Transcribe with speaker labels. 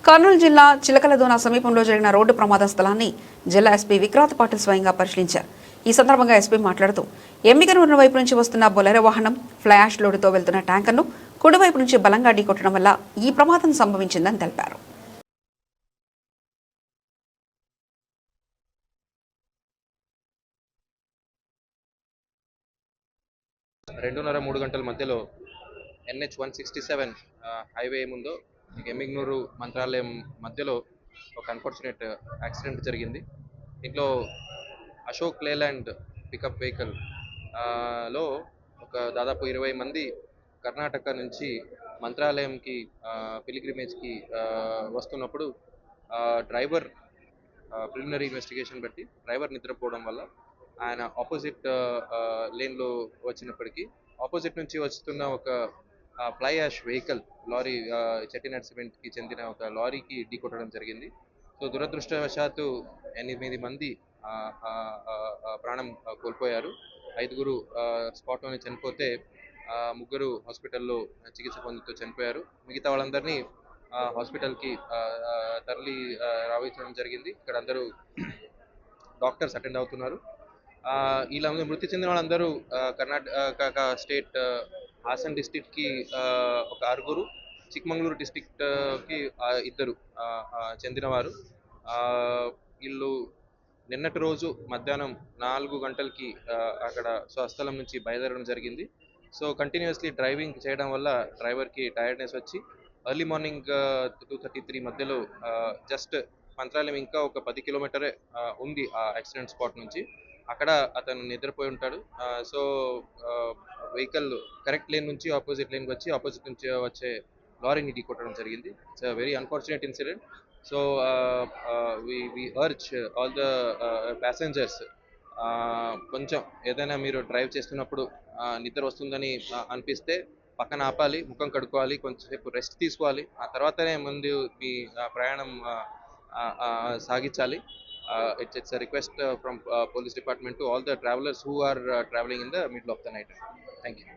Speaker 1: కర్నూలు జిల్లా చిలకలదోన సమీపంలో జరిగిన రోడ్డు ప్రమాద స్థలాన్ని జిల్లా ఎస్పీ విక్రాంత్ పాటిల్ స్వయంగా పరిశీలించారు. ఈ సందర్భంగా ఎస్పీ మాట్లాడుతూ ఎమ్మిగనూరు వైపు నుంచి వస్తున్న బొలెరో వాహనం ఫ్లాష్ లోడుతో వెళ్తున్న ట్యాంకర్ను కుడివైపు నుంచి బలంగా ఢీకొట్టడం వల్ల ఈ ప్రమాదం సంభవించిందని తెలిపారు.
Speaker 2: రెండున్నర-3 గంటల మధ్యలో NH 167 హైవే ముందు ఎమ్మిగనూరు మంత్రాలయం మధ్యలో ఒక అన్ఫార్చునేట్ యాక్సిడెంట్ జరిగింది. దీంట్లో అశోక్ లేలాండ్ పికప్ వెహికల్ లో ఒక దాదాపు 20 మంది కర్ణాటక నుంచి మంత్రాలయంకి పిలిగ్రిమేజ్కి వస్తున్నప్పుడు డ్రైవర్ ప్రిలిమినరీ ఇన్వెస్టిగేషన్ బట్టి డ్రైవర్ నిద్రపోవడం వల్ల ఆయన ఆపోజిట్ లేన్లో వచ్చినప్పటికీ ఆపోజిట్ నుంచి వస్తున్న ఒక fly ash vehicle lorry Chettinad సిమెంట్కి చెందిన ఒక లారీకి ఢీకొట్టడం జరిగింది. సో దురదృష్టవశాత్తు 8 మంది ప్రాణం కోల్పోయారు. 5 స్పాట్లోనే చనిపోతే 3 హాస్పిటల్లో చికిత్స పొందుతూ చనిపోయారు. మిగతా వాళ్ళందరినీ హాస్పిటల్కి తరలి రావించడం జరిగింది. ఇక్కడ అందరూ డాక్టర్స్ అటెండ్ అవుతున్నారు. ఇలా మృతి చెందిన వాళ్ళందరూ కర్ణాటక స్టేట్ హాసన్ డిస్ట్రిక్ట్కి ఒక 6, చిక్మంగళూరు డిస్ట్రిక్ట్కి 2 చెందినవారు. వీళ్ళు నిన్నటి రోజు మధ్యాహ్నం 4 గంటలకి అక్కడ స్వస్థలం నుంచి బయలుదేరడం జరిగింది. సో కంటిన్యూస్లీ డ్రైవింగ్ చేయడం వల్ల డ్రైవర్కి టైర్డ్నెస్ వచ్చి ఎర్లీ మార్నింగ్ 2:33 మధ్యలో జస్ట్ మంత్రాలయం ఇంకా ఒక 10 కిలోమీటరే ఉంది ఆ యాక్సిడెంట్ స్పాట్ నుంచి. అక్కడ అతను నిద్రపోయి ఉంటాడు. సో వెహికల్ కరెక్ట్ లేన్ నుంచి ఆపోజిట్ లేన్కి వచ్చి ఆపోజిట్ నుంచి వచ్చే లారీని ఢీకొట్టడం జరిగింది. It's a very unfortunate incident. So we urge all the passengers కొంచెం ఏదైనా మీరు డ్రైవ్ చేస్తున్నప్పుడు నిద్ర వస్తుందని అనిపిస్తే పక్కన ఆపాలి, ముఖం కడుక్కోవాలి, కొంచెంసేపు రెస్ట్ తీసుకోవాలి. ఆ తర్వాతనే ముందు మీ ప్రయాణం సాగించాలి. It's a request from police department to all the travelers who are traveling in the middle of the night. Thank you.